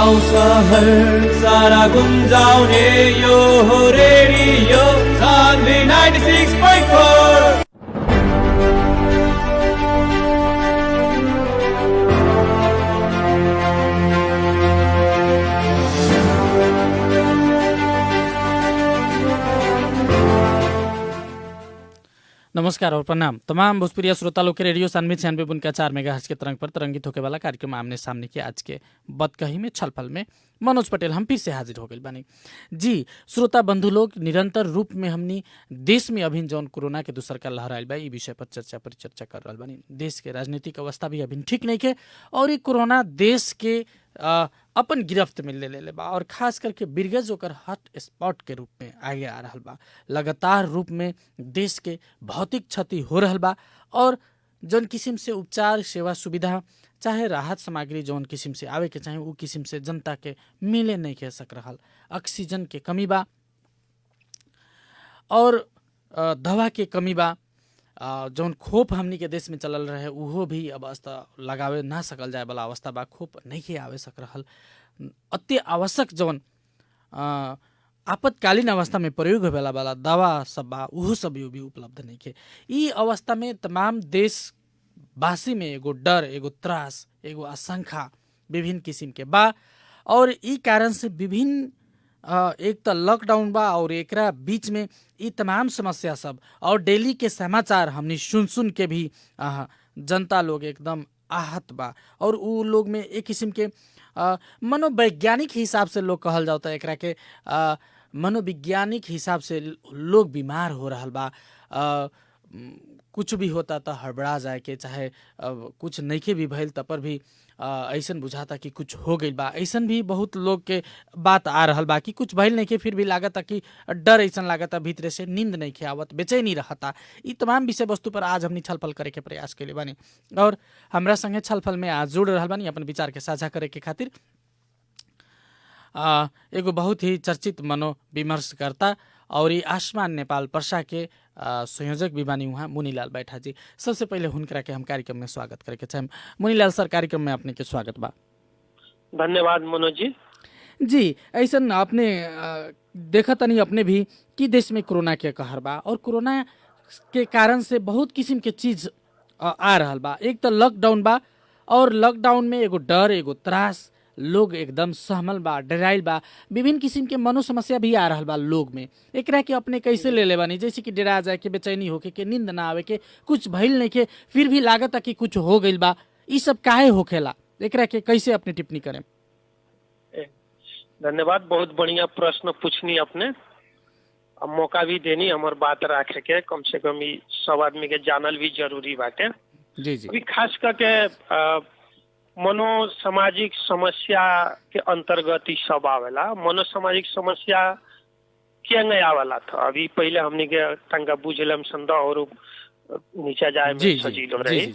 गाउँ सहर सारा गुन्जाउने यो हो रेडियो सान्वी 96.4। नमस्कार और प्रणाम तमाम भोजपुरिया श्रोता लोग के रेडियो सानवी 96.4 मेगाहर्ट्ज के तरंग पर तरंगित होके वाला कार्यक्रम आमने सामने के आज के बतकही में छलफल में मनोज पटेल हम फिर से हाजिर हो गए बानी। जी श्रोता बंधु लोग, निरंतर रूप में हमनी देश में अभी जौन कोरोना के दूसर का लहर आयल बा ई विषय पर चर्चा कर रहा बानी। देश के राजनीतिक अवस्था भी अभी ठीक नहीं के और ये कोरोना देश के अपन गिरफ्त में ले बा और खास करके बिरगज ओकर हॉट स्पॉट के रूप में आगे आ रहा बा। लगातार रूप में देश के भौतिक क्षति हो रहा बा और जौन किस्म से उपचार सेवा सुविधा चाहे राहत सामग्री जौन किस्म से आवे के चाहे वो किस्म से जनता के मिले नहीं के सक रहा। ऑक्सीजन के कमी बा और दवा के कमी बा। जौन खोप हमनी के देश में चलल रहे उहो भी अवस्था लगावे ना सकल जाए वाला अवस्था बा। खोप नहीं के आवे सक रहल। अति आवश्यक जौन आपातकालीन अवस्था में प्रयोग होने वाला दवा सब बा उहो सब भी उपलब्ध नहीं के। ई अवस्था में तमाम देशवासी में एगो डर, एगो त्रास, एगो आशंका विभिन्न किस्म के बा और ई कारण से विभिन्न एक तो लॉकडाउन बा और एकरा बीच में ये तमाम समस्या सब और डेली के समाचार हमने सुन के भी जनता लोग एकदम आहत बा और उ लोग में एक किस्म के मनोवैज्ञानिक हिसाब से लोग कहल जाता है एकरा के मनोवैज्ञानिक हिसाब से लोग बीमार हो रहा बा। कुछ भी होता तो हड़बड़ा जाए के चाहे कुछ नइखे भी भइल तब पर भी ऐसन बुझाता कि कुछ हो गई बा। ऐसन भी बहुत लोग के बात आ रहल बा कि कुछ भइल नहीं के फिर भी लागता कि डर ऐसन लागता भीतर से, नींद नहीं के आवत, बेचैनी रहता। ये तमाम विषय वस्तु पर आज हमनी छलफल करे के प्रयास कैले बानी और हमरा संगे छलफल में आज जुड़ रहल बानी अपन विचार के साझा करे के खातिर एगो बहुत ही चर्चित मनोविमर्शकर्ता और ये आसमान नेपाल पर्सा के संयोजक भी बानी वहाँ मुनीलाल बैठा जी। सबसे पहले हुनकरा के हम कार्यक्रम में स्वागत करे के चाहेम। मुनीलाल सर, कार्यक्रम में अपने के स्वागत बा। धन्यवाद मनोज जी। जी ऐसन आपने देखा तनी अपने भी कि देश में कोरोना के कहर बा और कोरोना के कारण से बहुत किस्म के चीज आ रहल बा। एक तो लॉकडाउन बा और लॉकडाउन में एगो डर, एगो त्रास, लोग एकदम सहमल बा, डराइल बा, विभिन्न किस्म के मनो समस्या भी आ रहल बा लोग में। एकरा के अपने कैसे ले बानी? जैसे कि डरा जाए के, बेचैनी होके के, नींद ना आवे के, कुछ भइल नहीं के फिर भी लागत कि कुछ हो गइल बा, ई सब काहे होखेला? एकरा के कैसे अपने टिप्पणी करें? धन्यवाद, बहुत बढ़िया प्रश्न पूछनी अपने। अब मौका भी देनी हमार बात रखे के, कम से कम सब आदमी के जानल भी जरूरी बाटे। जी जी। अभी खास करके मनोसामाजिक समस्या के अंतर्गत ही सब आवेला। मनोसामाजिक समस्या क्या नहीं आवेला था अभी पहले हमने के तंगा बुझलम संदा और नीचे जाए में सजीलो रही।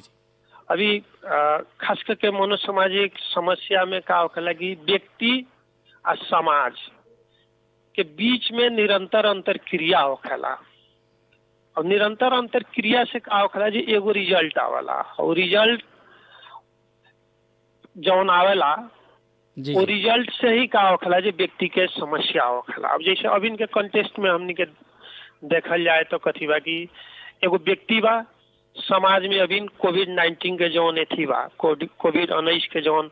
अभी खास करके मनोसामाजिक समस्या में का होखेला कि व्यक्ति और समाज के बीच में निरंतर अंतरक्रिया होखेला और निरंतर अंतरक्रिया से का होखेला जी एगो रिजल्ट आवेला और रिजल्ट जौन आवेला वो रिजल्ट से ही का होखेला जी व्यक्ति के समस्या होखेला। अब जैसे अभी के कंटेस्ट में हमनी के देखल जाए तो कथी बा कि एगो व्यक्ति बा, समाज में अभी कोविड-19 के जौन एथी बा, कोविड-19 के जौन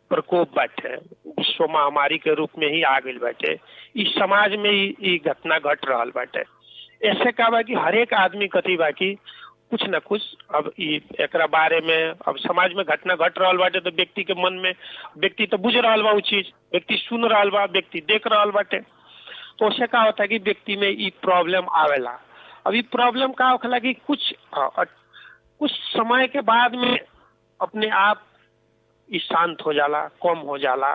प्रकोप बाटे, विश्व महामारी के रूप में ही आ गई बाटे, इस समाज में ही घटना घट रहल बाटे। ऐसे का बा कि हर एक आदमी कथी बा कि कुछ न कुछ अब एकरा बारे में अब समाज में घटना घट रहल बाटे तो व्यक्ति के मन में, व्यक्ति तो बुझ रहल बा उ चीज, व्यक्ति सुन रहल बा, व्यक्ति देख रहल बाटे, तो उससे का होता है कि व्यक्ति में ई प्रॉब्लम आवेला। अब ई प्रॉब्लम का होखेला कि कुछ समय के बाद में अपने आप ई शांत हो जाला, कम हो जाला।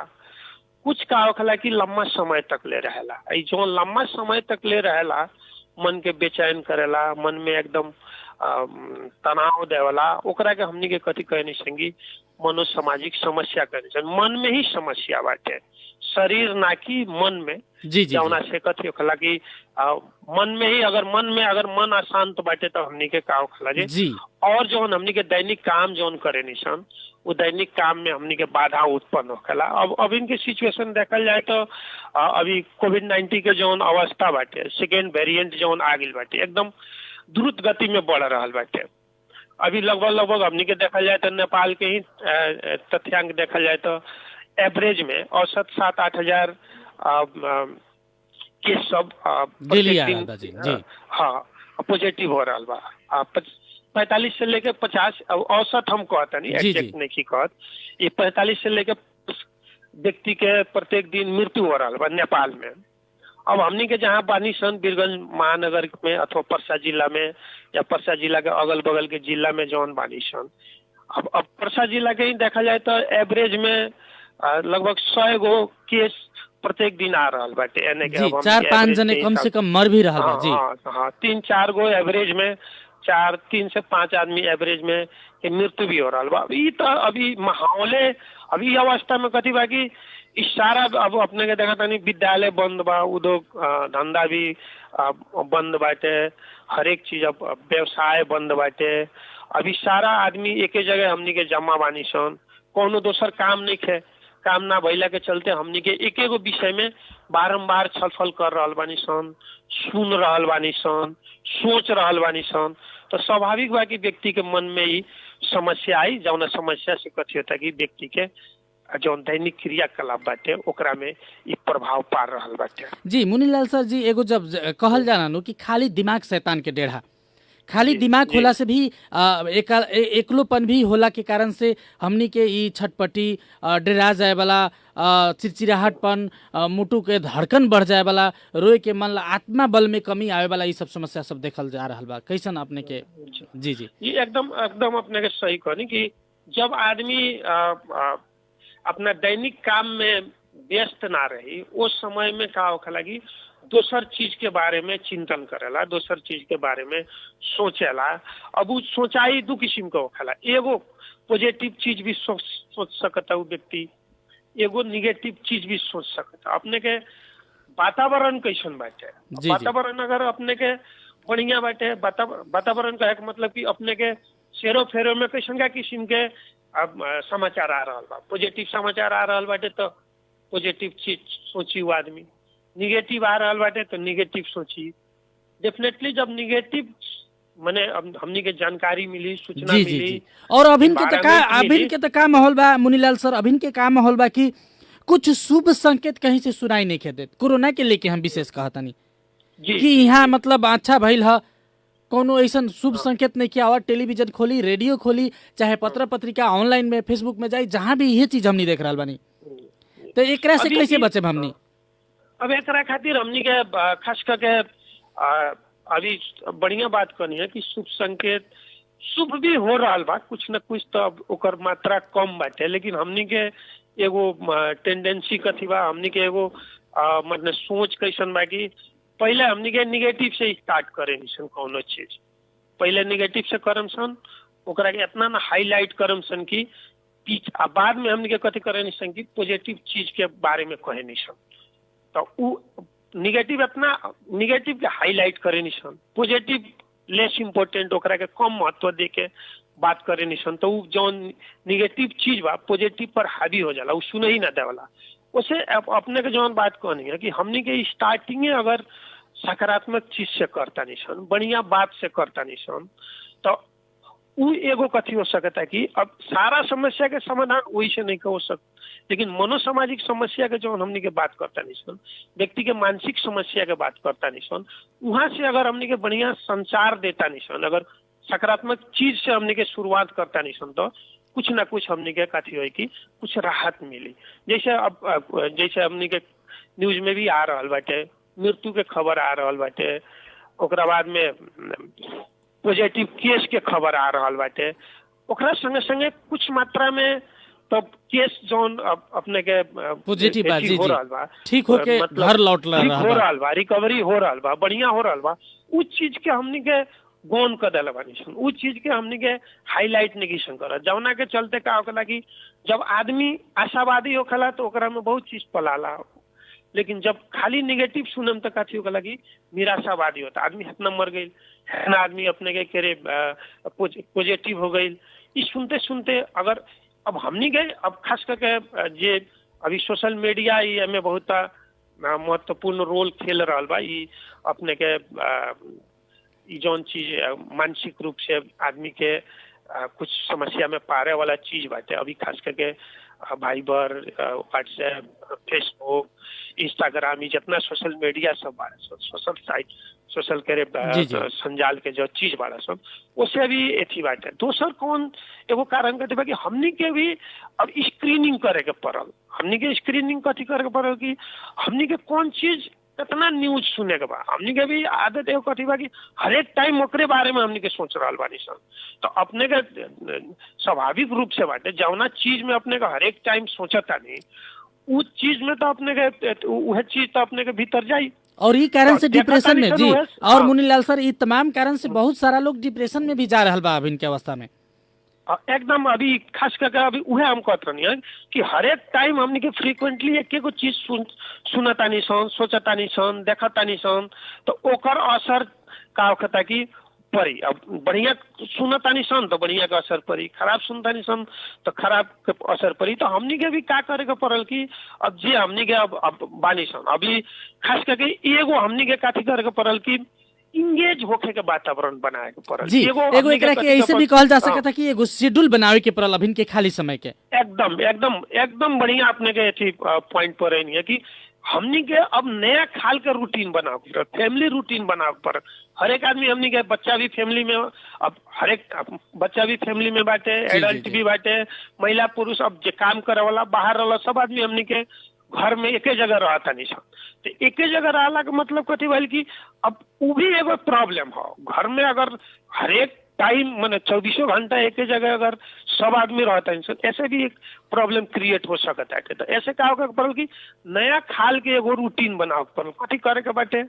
कुछ का होखेला कि लंबा समय तक ले रहेला। ई जो लंबा समय तक ले रहेला मन के बेचैन करेला, मन में एकदम तनाव देवला, ओकरा के हमनी के कथी कहनी संगी मनोसामाजिक समस्या कहनी। मन में ही समस्या बाटे, शरीर ना कि मन में। जौना से कथी होखेला कि मन में ही अगर मन अशांत बाटे तो हमनी के का होखेला जी और जो हमनी के दैनिक काम जौन करे निशान वो दैनिक काम में हमनी के बाधा उत्पन्न होखेला। अब इनके सिचुएशन देखल जाए तो अभी कोविड-19 के जौन अवस्था बाटे, सेकेंड वेरिएंट जौन आ गइल बाटे, एकदम द्रुत गति में बढ़ रहल बाटे। अभी लगभग हमनी के देखल जाए तो नेपाल के ही तथ्यांक देखल जाए तो एवरेज में औसत 7-8 हजार केस सब पॉजिटिव हो रहा बा। 45 से लेके 50 औसत हम कहता नहीं, एग्जैक्ट नहीं कहत, ये 45 से लेके व्यक्ति के प्रत्येक दिन मृत्यु हो रहा बा नेपाल में। अब हमनी के जहाँ बानी सन वीरगंज महानगर में अथवा पर्सा जिला में या पर्सा जिला के अगल बगल के जिला में जौन बानी सन, अब पर्सा जिला के ही देखा जाए तो एवरेज में लगभग 100 गो केस प्रत्येक दिन आ रहा बाटे। यानी कि 4-5 जने कम से कम मर भी रहा बा जी। हाँ 3-4 गो एवरेज में, 3 से 5 आदमी एवरेज में मृत्यु भी हो रहा बा। अभी तो अभी माहौले अभी अवस्था में कथी बा कि इस सारा अब अपने के देखा नहीं, विद्यालय बंद बा, उद्योग धंधा भी बंद बाटे, हर एक चीज अब व्यवसाय बंद बाटे। अभी सारा आदमी एक जगह हमनी के जमा बानी सन, कोनो दोसर काम नहीं खे, काम ना भइला के चलते हमनी के एक विषय में बारंबार छलफल कर रहल बानी सन, सुन रहल बानी सन, सोच रहल बानी सन। तो स्वाभाविक बा कि व्यक्ति के मन में ही समस्या आई, जौन समस्या से कथी होता कि व्यक्ति के जौन दैनिक क्रियाकलाप बाटे ओकरा में ई प्रभाव पार रहल बाटे। जी मुनीलाल सर जी, एगो जब कहल जाना नो कि खाली दिमाग शैतान के डेढ़ा, खाली दिमाग होला से भी एकलोपन भी होला के कारण से हमनी के ई छटपटी, डरा जाए वाला, चिड़चिड़ाहटपन, मुटु के धड़कन बढ़ जाए वाला, रोए के मन, आत्मा बल में कमी आवे वाला, ई सब समस्या सब देखल जा रहा बा। कैसन अपने के? जी जी ये एकदम अपने के सही कहनी कि जब आदमी अपना दैनिक काम में व्यस्त ना रही, उस समय में का होखेला कि दोसर चीज के बारे में चिंतन करेला, दोसर चीज के बारे में सोचेला। अब वो सोचाई दो किस्म का होखेला, एगो पॉजिटिव चीज भी सोच सकता वो व्यक्ति, एगो निगेटिव चीज भी सोच सकता। अपने के वातावरण कैसन बाटे, वातावरण अगर अपने के बढ़िया बाटे, वातावरण का मतलब कि अपने के शेरो फेरो में कैसन का किस्म के अब समाचार आ रहा बा, पॉजिटिव समाचार आ रहा बाटे तो पॉजिटिव चीज सोची वो आदमी, निगेटिव आ रहा बाटे तो निगेटिव सोची। डेफिनेटली जब निगेटिव माने हमनी के जानकारी मिली, सूचना मिली। और अभिन के तो का माहौल बा मुनीलाल सर, अभिन के का माहौल बा कि कुछ शुभ संकेत कहीं से सुनाई नहीं देत। कोरोना के लेके हम विशेष कहतनी कि यहाँ मतलब अच्छा भइल ह, कोनो ऐसा शुभ संकेत नहीं किया। और टेलीविजन खोली, रेडियो खोली, चाहे पत्र पत्रिका ऑनलाइन में, फेसबुक में जाई, जहाँ भी ये चीज हमनी देख रहा बानी, तो एकरा से कैसे बचे हमनी? अब एकरा खातिर हमनी के खास करके अभी बढ़िया बात करनी है कि शुभ संकेत शुभ भी हो रहा बा, कुछ न कुछ तो अब ओकर मात्रा कम बाटे। लेकिन हमनी के एगो टेंडेंसी कथी बा, हमनी के एगो मतलब सोच कैसन बा कि पहले हमनी के निगेटिव से स्टार्ट करे सन, कोनो चीज पहले निगेटिव से करम सन, ओकरा के इतना ना हाईलाइट करम सन कि बाद में हमनी के कथी करे सन कि पॉजिटिव चीज के बारे में कहे नहीं सन। तो उ निगेटिव इतना निगेटिव के हाईलाइट करे नहीं सन, पॉजिटिव लेस इम्पोर्टेंट ओकरा के कम महत्व दे के बात करे नहीं सन। तो उ जौन निगेटिव चीज बा पॉजिटिव पर हावी हो जाला, उ सुने ही ना देवला। उसे अपने के जौन बात कहनी है कि हमनी के स्टार्टिंग अगर सकारात्मक चीज से करता नहीं सन, बढ़िया बात से करता नहीं सन, तो उ एगो कथी हो सकता है कि अब सारा समस्या के समाधान वही से नहीं हो सकता, लेकिन मनोसामाजिक समस्या के जो हमनी के बात करता नहीं सन, व्यक्ति के मानसिक समस्या के बात करता नहीं सन, वहां से अगर हमनी के बढ़िया संचार देता नहीं सन, अगर सकारात्मक चीज से हमनी के शुरुआत करता नहीं सन, तो कुछ ना कुछ हमनी के कथी हो कि कुछ राहत मिली। जैसे हमनी के न्यूज में भी आ रहा बाटे, मृत्यु के खबर आ रहा बाटे, ओकरा बाद में पॉजिटिव केस के खबर आ रहा बाटे, ओकरा संगे संगे कुछ मात्रा में तो केस जोन अपने के पॉजिटिव हो रहा बा, ठीक होके घर लौट रहा बा, रिकवरी हो रहा बा, बढ़िया हो रहा बा, उस चीज के हमनी के गौन कर दिला बानी सन, उस चीज के हमनी के हाईलाइट नहीं सन कर, जौना के चलते का होखेला कि जब आदमी आशावादी होखेला तो ओकरा में बहुत चीज पलाला, लेकिन जब खाली निगेटिव सुनम तो कथी होखेला कि निराशावादी होता, आदमी इतना मर गई है, आदमी अपने के पॉजिटिव हो गई। इस सुनते सुनते अगर अब हमनी के अब खास करके जे अभी सोशल मीडिया ई एमे बहुत महत्वपूर्ण रोल खेल रहा बा। ई अपने के ई जौन चीज मानसिक रूप से आदमी के कुछ समस्या में पारे वाला चीज बाटे। अभी खास करके वाइबर, व्हाट्सएप, फेसबुक, इंस्टाग्राम, ये जितना सोशल मीडिया सब बारे सोशल साइट, सोशल करे संजाल के जो चीज बारा सब उससे भी एथी बाटे। दोसर कौन एगो कारण कहते बा कि हमनी के भी अब स्क्रीनिंग करे के पड़ल। हमनी के स्क्रीनिंग कथी करे के पड़ल कि हमनी के कौन चीज कितना न्यूज सुने के बा। हमनी के भी आदत एगो कथी बा कि हर एक टाइम ओकरे बारे में हमनी के सोच रहल बानी सन। तो अपने के स्वाभाविक रूप से बाटे जौना चीज में अपने के हर एक टाइम सोचता नहीं उस चीज में तो अपने के वह चीज तो अपने के भीतर जाई। और ये कारण से डिप्रेशन में जी और मुनीलाल सर ये तमाम कारण से बहुत सारा लोग डिप्रेशन में भी जा रहा बा अभी इनके अवस्था में। एकदम अभी खास करके अभी उहे हम कहत रहनी है कि हर एक टाइम हमनी के फ्रीक्वेंटली एक एगो चीज सुनतानी सन, सोचतानी सन, देखतानी सन, तो ओकर असर का होता कि पड़ी। अब बढ़िया सुनतानी सन तो बढ़िया का असर पड़ी, खराब सुनतानी सन तो खराब के असर पड़ी। तो हमनी के भी का करे के पड़ल कि अब जे हमनी के अब बानी सन अभी खास करके एगो हमनी के काथी करे के पड़ल कि इंगेज होके के वातावरण बनाए के पड़ल। जी एगो एकरा के ऐसे भी कहल जा सकता कि एगो शेड्यूल बनावे के पड़ल अभी के खाली समय के। एकदम एकदम एकदम बढ़िया अपने के एथी पॉइंट पर है कि हमनी के अब नया खाल के रूटीन बनाओ पड़ल, फैमिली रूटीन बनाओ पड़ल। हर एक आदमी हमनी के बच्चा भी फैमिली में, अब हर एक बच्चा भी फैमिली में बाटे, एडल्ट भी बाटे, महिला पुरुष अब जे काम करे वाला बाहर वाला सब आदमी हमनी के घर में एके जगह रहता नहीं सन। तो एके जगह रहला के मतलब कथी भइल कि अब उ भी एगो प्रॉब्लम हो। घर में अगर हर एक टाइम माने 24 घंटा एक जगह अगर सब आदमी रहता है ऐसे भी एक प्रॉब्लम क्रिएट हो सकता है। तो ऐसे का होगा पड़ल कि नया खाल के एगो रूटीन बनाओ पड़ल, कथी करे के बाटे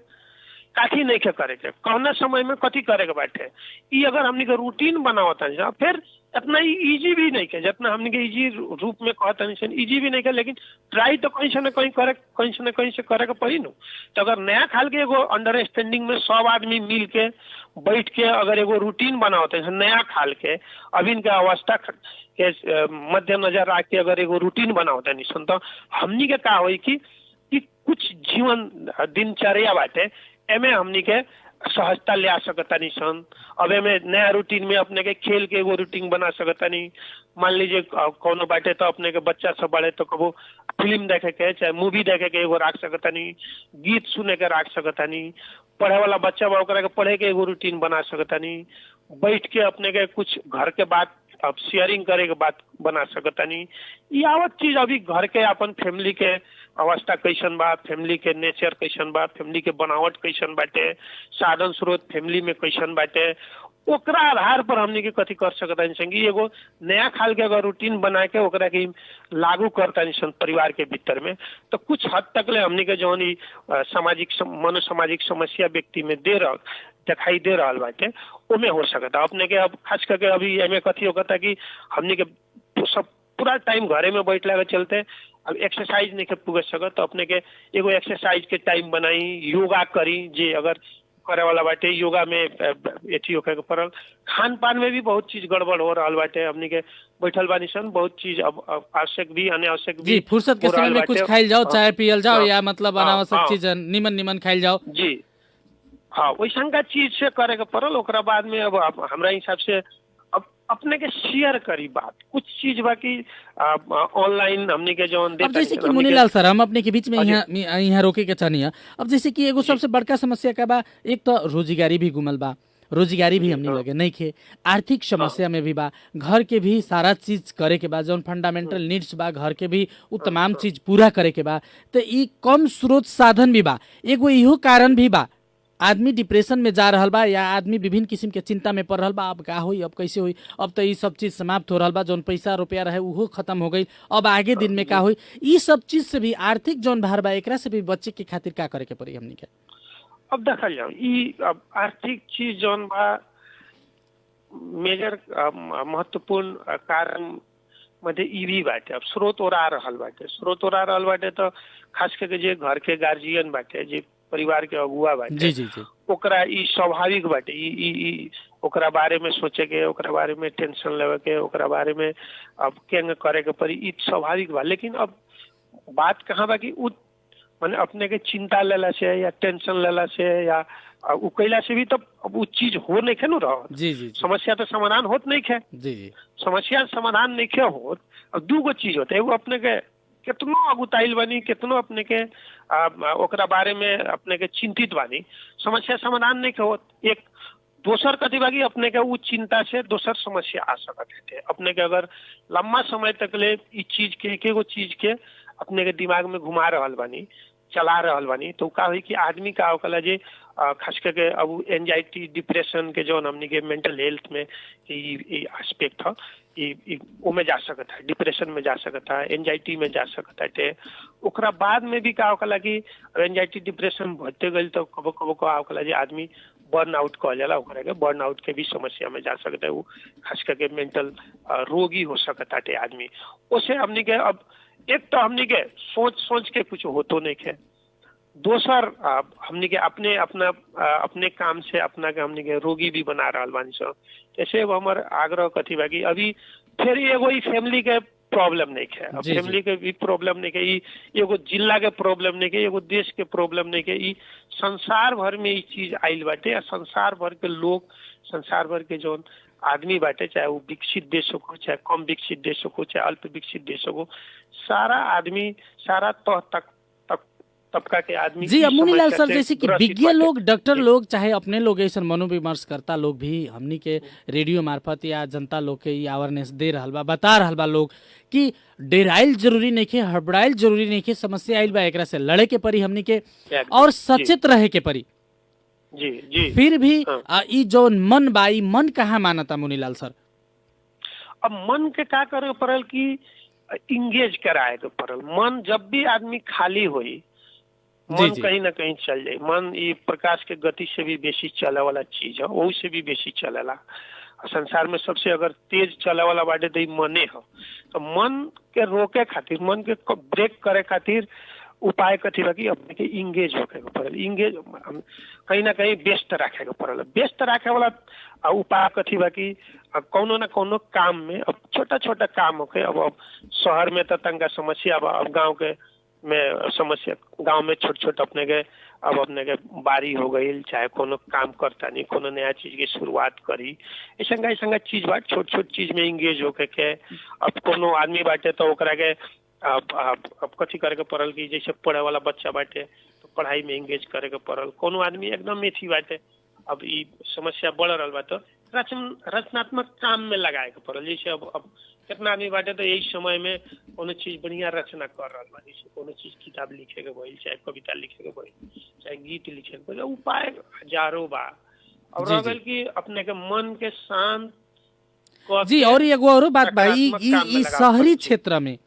काथी नहीं के करे के कौना समय में कथी करे के बाटे। ई अगर हमनी के रूटीन बनावता है फिर इतना इजी भी नहीं के जितना हमनी के इजी रूप में कहता नहीं इजी भी नहीं के, लेकिन ट्राई तो कहीं से न कहीं करे, कहीं से न कहीं से करे के पड़ी न। तो अगर नया खाल के एगो अंडरस्टैंडिंग में सब आदमी मिल के बैठ के अगर एगो रूटीन बनावते हैं नया खाल के अभी इनके अवस्था के मद्देनजर रख के अगर एगो रूटीन बनावते नहीं सुन तो हमनी के का होई कि कुछ जीवन दिनचर्या बाटे एमे हमनी के सहजता ले आ सकता नहीं सन। अब एमे नया रूटीन में अपने के खेल के एगो रूटीन बना सकता नहीं। मान लीजिए कोनो बाटे तो अपने के बच्चा सब बड़े तो कबो फिल्म देखे के चाहे मूवी देखे के एगो रख सकता नहीं, गीत सुने के रख सकता नहीं, पढ़े वाला बच्चा बा ओकरा के पढ़े के एगो रूटीन बना सकता नहीं, बैठ के अपने के कुछ घर के बात अब शेयरिंग करे के बात बना सकता नहीं। ये आवत चीज अभी घर के अपन फैमिली के अवस्था कैसन बा, फैमिली के नेचर कैसन बा, फैमिली के बनावट कैसन बाटे, साधन स्रोत फैमिली में कैसन बाटे, ओकरा आधार पर हमनी के कथी कर सकता है एगो नया खाल के अगर रूटीन बना के ओकरा के लागू करता है परिवार के भीतर में तो कुछ हद तक ले हमनी के जौन सामाजिक मनोसामाजिक समस्या व्यक्ति में दिखाई दे रहा बाटे ओमे हो सकता। अपने के अब खास करके अभी एमे कथी होता कि हमनी के सब पूरा टाइम घरे में बैठला के चलते अब एक्सरसाइज नहीं के पुग सकत तो अपने के एगो एक्सरसाइज के टाइम बनाई, योगा करी जे अगर करे वाला बाटे योगा में एथी होके पड़ल। खान पान में भी बहुत चीज गड़बड़ हो रहा बाटे, हमनी के बैठल बानी सन बहुत चीज अब आवश्यक भी अनावश्यक भी फुर्सत के समय में कुछ खाइल जाओ, चाय पियल जाओ या मतलब अनावश्यक चीज निमन निमन खाइल जाओ जी हाँ वैसन का चीज से करे के पड़ल। ओकरा बाद में अब हमरा हिसाब से अब अपने के शेयर करी बात कुछ चीज बाकी ऑनलाइन हमने के जो अब जैसे कि मुनीलाल सर हम अपने के बीच में यहाँ रोके के चाहनी। अब जैसे कि एगो सबसे बड़का समस्या का बा एक तो रोजगारी भी गुमल बा, रोजगारी भी हमने लगे नहीं खे, आर्थिक समस्या में भी बा, घर के भी सारा चीज करे के बा जौन फंडामेंटल नीड्स बा घर के भी उ तमाम चीज पूरा करे के बा। तो ई कम स्रोत साधन भी बा, एगो इहो कारण भी बा आदमी डिप्रेशन में जा रहा बा या आदमी विभिन्न किस्म के चिंता में पड़ रहा बा। अब का होई, अब कैसे होई, अब तो ये सब चीज समाप्त हो रहा बा, जौन पैसा रुपया रहे उहो खत्म हो गई, अब आगे दिन में का होई। ये सब चीज से भी आर्थिक जौन भार बा एकरा से भी बच्चे के खातिर का करे के पड़ी हमनी के। अब देखल जाओ ई अब आर्थिक चीज जौन बा मेजर महत्वपूर्ण कारण मध्ये ई भी बाटे। अब स्रोत ओरा रहल बाटे, स्रोत ओरा रहल बाटे तो खास करके जे घर के गार्जियन बाटे जे परिवार के अगुआ बाटे जी जी जी ओकरा ई स्वाभाविक बाटे ई ओकरा बारे में सोचे के, ओकरा बारे में टेंशन लेवे के, ओकरा बारे में अब केंग करे के पड़ी, ई स्वाभाविक बा। लेकिन अब बात कहाँ बा कि उ माने अपने के चिंता लेला से या टेंशन लेला से या उ कैला से भी तो अब उ चीज हो नहीं खे नु रह। जी जी समस्या तो समाधान होत नहीं खे। जी जी समस्या समाधान नहीं खे होत। अब दूगो चीज होते, एगो अपने के कितनो अगुताइल बनी, कितनो अपने के ओकरा बारे में अपने के चिंतित बानी, समस्या समाधान नहीं के होत। एक दोसर कथी बाकी अपने के उ चिंता से दोसर समस्या आ सकत है। अपने के अगर लंबा समय तक ले ई चीज के एक एगो चीज के अपने के दिमाग में घुमा रहल बानी, चला रहल बानी, तो का हुई कि आदमी का होकला जे खास करके अब एंजाइटी डिप्रेशन के जो हमनी के मेंटल हेल्थ में ई एस्पेक्ट ह, ई ओमे जा सकता है, डिप्रेशन में जा सकता है, एंजाइटी में जा सकता है। ओकरा बाद में भी का होकला कि एंजाइटी डिप्रेशन बढ़ते गई तो कबो कबो का होकला जे आदमी बर्न आउट कहल जाला, ओकरा के बर्न आउट के भी समस्या में जा सकता है। वो खास करके मेंटल रोगी हो सकता है आदमी। उसे हमनी के अब एक तो हमनी के सोच के कुछ होतो नहीं है, दोसर हमनी के अपने काम से अपना के हमनी के रोगी भी बना रहल बानी सो। ऐसे हमार आग्रह कथी बा कि अभी फिर एगो ई फैमिली के प्रॉब्लम नहीं है, अब फैमिली के भी प्रॉब्लम नहीं है, ई एगो जिला के प्रॉब्लम नहीं है, एगो देश के प्रॉब्लम नहीं है, ई संसार भर में ई चीज आइल बाटे। संसार भर के लोग, संसार भर के जो आदमी बाटे, चाहे वो विकसित देश हो, चाहे कम विकसित देश हो, चाहे अल्प विकसित देश हो, सारा आदमी, सारा तबका के आदमी। जी मुनीलाल सर, जैसे कि विज्ञ लोग, डॉक्टर लोग, चाहे अपने लोग ऐसा मनोविमर्श करता लोग भी हमनी के रेडियो मार्फत या जनता लोग के ये अवेयरनेस दे रहल बा, बता रहल बा लोग कि डेराइल जरूरी नहीं है, हड़बड़ाइल जरूरी नहीं है, समस्या आइल बा एकरा से लड़े के परी हमनी के और सचेत रहे के परी। जी जी फिर भी ई जो मन बा, ई मन कहाँ मानता मुनीलाल सर? अब मन के का करे पड़ल कि इंगेज कराए के पड़ल। मन जब भी आदमी खाली होई, मन कहीं ना कहीं चल जाए। मन ये प्रकाश के गति से भी बेसी चले वाला चीज है, वही से भी बेसी चलेला। संसार में सबसे अगर तेज चले वाला बाटे तो मने है। तो मन के रोके खातिर, मन के ब्रेक करे खातिर उपाय कथी बा कि अपने के इंगेज होके पड़ल। इंगेज कहीं ना कहीं व्यस्त रखे के पड़ल। व्यस्त रखे वाला उपाय कथी बा कि कोनो ना कोनो काम में, अब छोटा छोटा काम होके, अब शहर में तो तंगा समस्या बा, अब गाँव के में समस्या, गांव में छोट छोट अपने के बारी हो गई, चाहे कोनो काम करता नहीं, कोनो नया चीज की शुरुआत करी, ऐसा चीज बात छोट छोट चीज में इंगेज होके के। अब कोनो आदमी बाटे तो ओकरा के अब कथी करे के पड़ल कि जैसे पढ़े वाला बच्चा बाटे तो पढ़ाई में इंगेज करे के पड़ल। कोनो आदमी एकदम मेथी बाटे, अब ई समस्या बढ़ रहा बा तो रचनात्मक काम में लगाए के पड़ल। जैसे अब कितना आदमी बाटे तो यही समय में कोनो चीज बढ़िया रचना कर रहा बा, जैसे कोनो चीज किताब लिखे के भइल, चाहे कविता लिखे के भइल, चाहे गीत लिखे के भइल, उपाय हजारों बा। और रह गइल कि अपने के मन के शांत जी। और एगो और बात भाई, ई शहरी क्षेत्र में,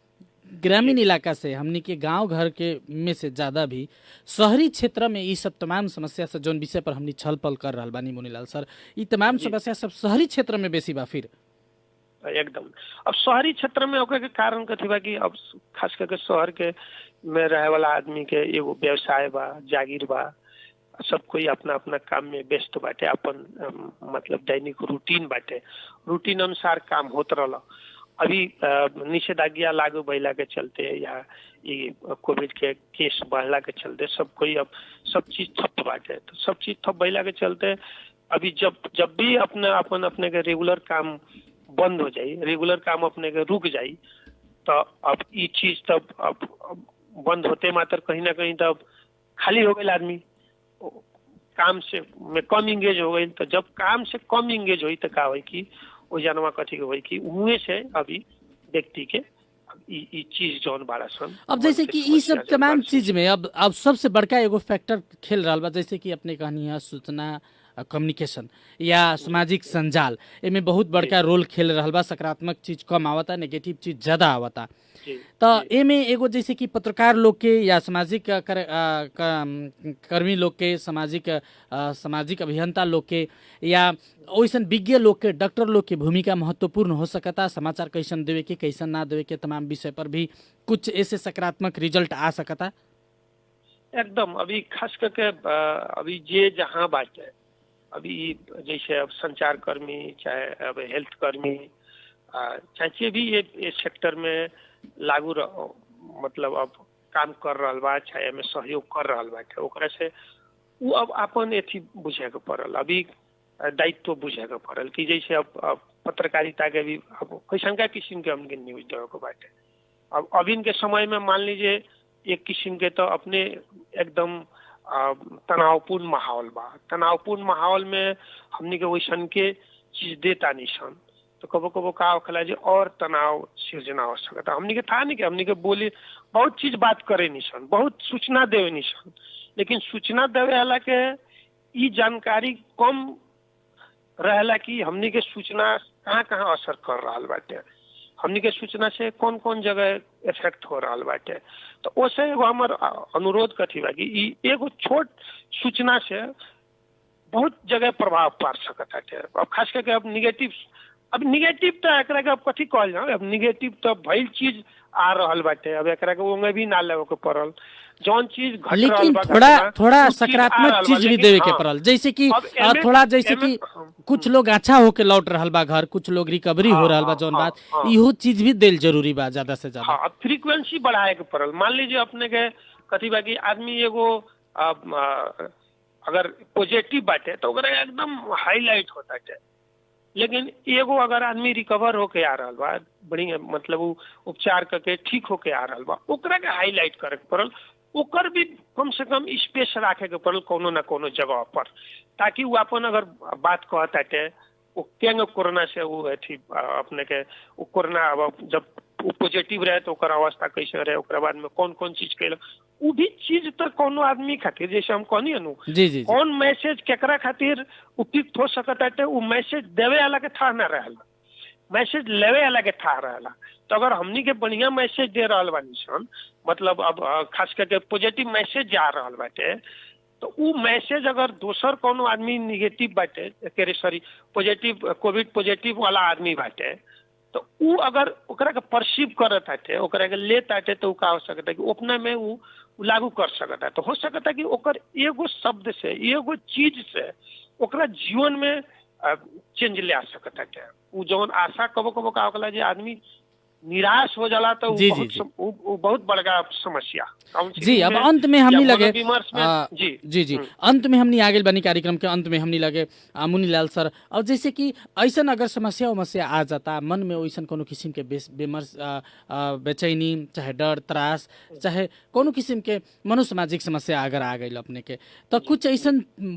ग्रामीण इलाका से हमनी के गांव घर के में से ज्यादा भी शहरी क्षेत्र में ये सब तमाम समस्या से जोन विषय पर हमनी छल पल कर रहल बानी मुनीलाल सर, ये तमाम समस्या सब शहरी क्षेत्र में बेसी बा। फिर एकदम अब शहरी क्षेत्र में होके के कारण कथी बा कि अब खास करके शहर के में रहे वाला आदमी के एगो व्यवसाय बा, जागीर बा, सब कोई अपना अपना काम में व्यस्त बाटे, अपन मतलब दैनिक रूटीन बाटे, रूटीन अनुसार काम होत रहला। अभी निषेधाज्ञा लागू भइला के चलते या ये कोविड के केस बढ़ला के चलते सब कोई अब सब चीज ठप बाटे। तो सब चीज ठप भइला के चलते अभी जब भी अपने के रेगुलर काम बंद हो जाई, रेगुलर काम अपने के रुक जाई, तो अब ये चीज तब अब बंद होते मात्र कहीं ना कहीं तब खाली हो गई, आदमी काम से में कम इंगेज हो गई। तो जब काम से कम इंगेज हुई तो का हुई कि वो जानवा कथी के हुई कि उहे से अभी व्यक्ति के ई चीज जौन बाड़ा सन। अब जैसे कि ई सब तमाम चीज में अब सबसे बड़का एगो फैक्टर खेल रहा बा, जैसे कि अपने कहानी है सूचना कम्युनिकेशन या सामाजिक संजाल, एमे बहुत बड़का रोल खेल रहा बा। सकारात्मक चीज कम आवता, नेगेटिव चीज ज्यादा आवता। तो एमे एगो जैसे कि पत्रकार लोग के या सामाजिक कर्मी लोग के, सामाजिक अभियंता लोग के या वैसन विज्ञ लोग के, डॉक्टर लोग के भूमिका महत्वपूर्ण हो सकता। समाचार कैसन देवे के, कैसन ना देवे के, तमाम विषय पर भी कुछ ऐसे सकारात्मक रिजल्ट आ सकता। एकदम अभी खास करके अभी जे जहाँ बाटे अभी जैसे अब संचार कर्मी चाहे अब हेल्थ कर्मी चाहे जे भी ये सेक्टर में लागू मतलब अब काम कर रहा बा चाहे एमे सहयोग कर रहा बाटे ओकरा से वो अब अपन एथी बुझे के पड़ल अभी दायित्व बुझे के पड़ल कि जैसे अब पत्रकारिता के भी अब कैसन का किस्म के हमके न्यूज देवे के बाटे। अब अभी के समय में मान लीजिए एक किस्म के तो अपने एकदम तनावपूर्ण माहौल बा, तनावपूर्ण माहौल में हमने के वैसन के चीज देता निशान तो कबो कबो का होखला जे और तनाव सृजना हो सकता। हमने के था नहीं कि हमने के बोली बहुत चीज बात करे निशान, बहुत सूचना देवे निशान, लेकिन सूचना देवे वाला के ई जानकारी कम रहला कि हमने के सूचना कहाँ कहाँ असर कर रहा बाटे, हमने के सूचना से कौन कौन जगह इफेक्ट हो रहा बाटे। तो ओसे एगो हमार अनुरोध कथी बा कि ई एगो छोट सूचना से बहुत जगह प्रभाव पड़ सकता है। अब खास करके अब निगेटिव तो एकरा के अब कथी कहल जाओ, अब निगेटिव तो भइल चीज आ रहल बाटे, अब एकरा के ओंगे भी ना लेवे के पड़ल जौन चीज घट रहल लेकिन बा थोड़ा सकारात्मक चीज भी देवे के पड़ल, जैसे कि थोड़ा जैसे कि कुछ लोग अच्छा होके लौट रहल बा घर, कुछ लोग रिकवरी हो रहल बा जौन बात इहो चीज भी देल जरूरी बा ज्यादा से ज्यादा। हाँ, फ्रीक्वेंसी बढ़ाए के पड़ल। मान लीजिए अपने के कथी बा कि आदमी एगो अगर पॉजिटिव बाटे तो ओकरा एकदम हाईलाइट होता है, लेकिन एगो अगर आदमी रिकवर होके आ रहा बा बढ़िया मतलब उपचार करके ठीक होके आ रहा बा ओकरा के हाईलाइट करे के पड़ल, ओकर भी कम से कम स्पेस रखे के पड़ल कोनो ना कोनो जगह पर, ताकि वो अपन अगर बात कहता वो केंगे कोरोना से वो अथी अपने के कोरोना अब जब पॉजिटिव रहे तो ओकर अवस्था कैसे रहे, ओकरा बाद में कौन कौन चीज कैल वो भी चीज तो कोनो आदमी खातिर जैसे हम कहनी अनु कौन मैसेज केकरा खातिर उपयुक्त हो सकता है वो मैसेज देवे वाला के था ना रहला, मैसेज लेवे वाला के था रहला। तो अगर हमनी के बढ़िया मैसेज दे रहा बानी सन मतलब अब खास करके पॉजिटिव मैसेज जा रहा बाटे तो वो मैसेज अगर दोसर कोनो आदमी निगेटिव बाटे सॉरी पॉजिटिव कोविड पॉजिटिव वाला आदमी बाटे तो वो अगर ओकरा के परसीव करत आटे ओकरा के लेत आटे तो का हो सकता है कि अपना में वो लागू कर सकता है। तो हो सकता है कि ओकर एगो शब्द से एगो चीज से ओकरा जीवन में चेंज ले आ सकता है। वो जौन आशा कबो कबो का होकला जे आदमी निराश हो जाला तो वो बहुत बड़का समस्या। जी अब अंत में हमनी लगे जी अंत में हमनी आगे बनी कार्यक्रम के अंत में हमनी लगे मुनीलाल सर और जैसे कि ऐसा अगर समस्या आ जाता मन में वैसा कोनो किस्म के बेचैनी चाहे डर त्रास चाहे कोनो किस्म के मनोसामाजिक समस्या अगर आ गई अपने के तो कुछ ऐसा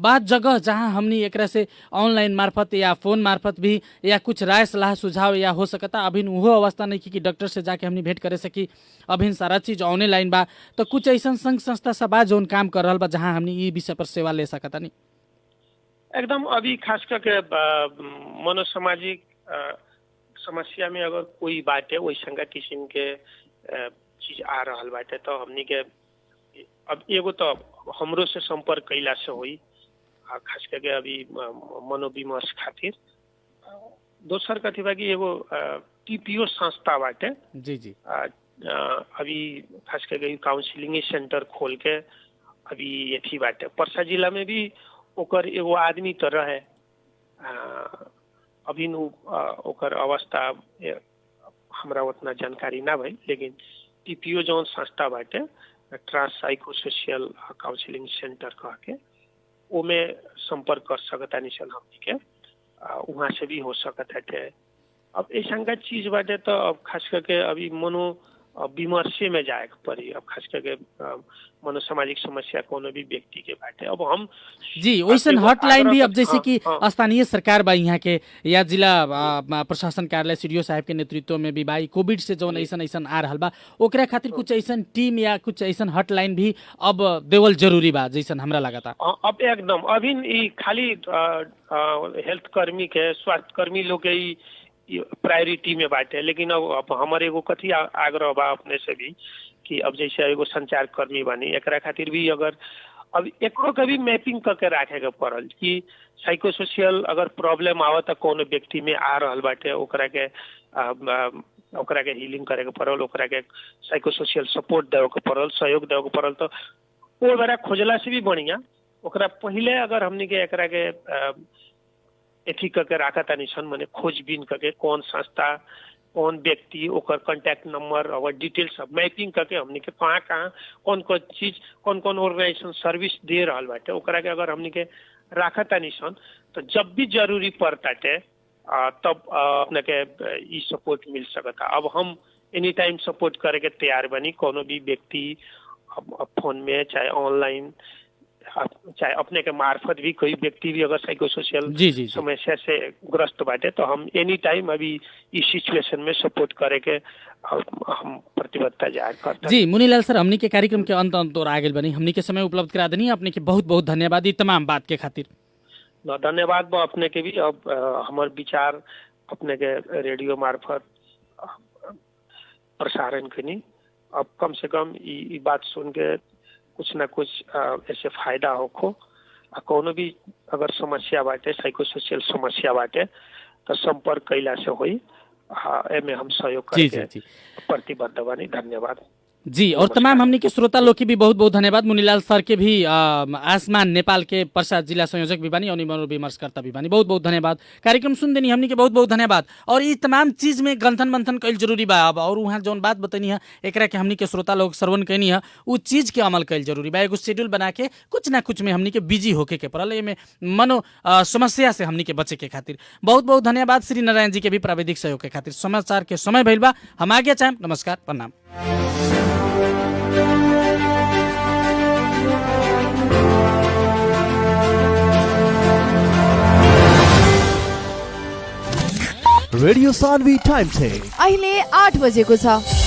बात जगह जहाँ हमनी एकरा से ऑनलाइन मार्फत या फोन मार्फत भी या कुछ राय सलाह सुझाव या हो सकता अभी वो अवस्था नहीं कि डॉक्टर से जाके हमनी भेंट करे सकी, अभी सारा चीज ऑनलाइन बा तो कुछ ऐसा संघ संस्था सब बा जोन काम कर रहा बा जहाँ हमनी ये विषय पर सेवा ले सकता नहीं एकदम। अभी खास करके मनोसामाजिक समस्या में अगर कोई बात है वैसा किस्म के चीज आ रहा बाटे तो हमनी के अब एगो तो हमरो से संपर्क कैला से हुई खास करके अभी मनोविमर्श खातिर। दोसर कथी बा कि एगो टीपीओ संस्था बाटे जी अभी खास करके काउंसलिंग सेंटर खोल के अभी एथी बाटे परसा जिला में भी ओकर एगो आदमी तो रहे अभी ओकर अवस्था हमरा उतना जानकारी ना भई, लेकिन टीपीओ जौन संस्था बाटे trans psycho social counselling centre कह के ओमे संपर्क कर सकता निशन हमनी के वहाँ से भी हो सकता है। अब ऐसा का चीज बाटे तो अब खास करके अभी मनो विमर्शे में जाए पड़ी। अब खास करके मनोसामाजिक समस्या कोनो भी व्यक्ति के बाटे अब हम जी वैसन हॉटलाइन भी अब जैसे कि स्थानीय सरकार बा यहाँ के या जिला प्रशासन कार्यालय सीडीओ साहब के नेतृत्व में भी भाई कोविड से जौन ऐसा आ रहा बा ओकरा खातिर कुछ ऐसा टीम या कुछ ऐसा हॉटलाइन भी अब देवल जरूरी बा जैसा हमरा लगता। अब एकदम अभी खाली हेल्थ कर्मी के स्वास्थ्य कर्मी लोग के प्रायोरिटी में बाटे, लेकिन अब हमारे एगो कथी आग्रह बा अपने से भी कि अब जैसे एगो संचार कर्मी बानी एकरा खातिर भी अगर अब एकरो के भी मैपिंग करके रखे के पड़ल कि साइको सोशल अगर प्रॉब्लम आवत है कोनो व्यक्ति में आ रहल बाटे ओकरा के हीलिंग करे के पड़ल, ओकरा के साइको सोशल सपोर्ट देवे के पड़ल, सहयोग देवे के पड़ल। तो वो बेरा खोजला से भी बढ़िया ओकरा पहिले अगर हमनी के एकरा के एथी करके राखा तानी सन माने खोजबीन करके कौन संस्था कौन व्यक्ति ओकर कांटेक्ट नंबर और डिटेल्स सब मैपिंग करके हमनी के कहाँ कौन कौन चीज कौन कौन ऑर्गेनाइजेशन सर्विस दे रहल बाटे ओकरा के अगर हमनी के राखा तानी सन तो जब भी जरूरी पड़ताटे तब अपने के ई सपोर्ट मिल सकता। अब हम एनी टाइम सपोर्ट करे के तैयार बनी कोनो भी व्यक्ति फोन में चाहे ऑनलाइन चाहे अपने के मार्फत भी कोई व्यक्ति भी अगर साइकोसोशल समस्या से ग्रस्त बाटे तो हम एनी टाइम अभी इस सिचुएशन में सपोर्ट करे के हम प्रतिबद्धता जाहिर करते हैं। जी मुनीलाल सर, हमनी के कार्यक्रम के अंत और आगे बनी हमनी के समय उपलब्ध करा देनी अपने के बहुत बहुत धन्यवाद ई तमाम बात के खातिर। धन्यवाद बा अपने के भी। अब हमार विचार अपने के रेडियो मार्फत प्रसारण कनी अब कम से कम ये बात सुन के कुछ ना कुछ ऐसे फायदा होखो। कोनो भी अगर समस्या बाटे साइकोसोशल समस्या बाटे तो संपर्क कैला से होई। एमे हम सहयोग करके प्रतिबद्ध बानी। धन्यवाद जी। और तमाम हमनी के श्रोता लोग के भी बहुत बहुत धन्यवाद। मुनीलाल सर के भी आसमान नेपाल के प्रसाद जिला संयोजक भी बानी और मनोविमर्शकर्ता भी बानी। बहुत बहुत धन्यवाद। कार्यक्रम सुन देनी हमनी के बहुत बहुत धन्यवाद। और ये तमाम चीज में गंथन मंथन कैल जरूरी बा। अब और वहाँ जौन बात बतनी है एकरा के हमनी के श्रोता लोग श्रवण कैनी है उ चीज के अमल कैल जरूरी बा। एगो शेड्यूल बना के कुछ ना कुछ में हमनी के बिजी होके के पड़ल एमे मनो समस्या से हमनी के बचे के खातिर बहुत बहुत धन्यवाद। श्री नारायण जी के भी प्राविधिक सहयोग के खातिर। समाचार के समय भइल बा, हम आगे चाहें। नमस्कार, प्रणाम। रेडियो सान्वी टाइम चेक अहिले 8 बजेको छ।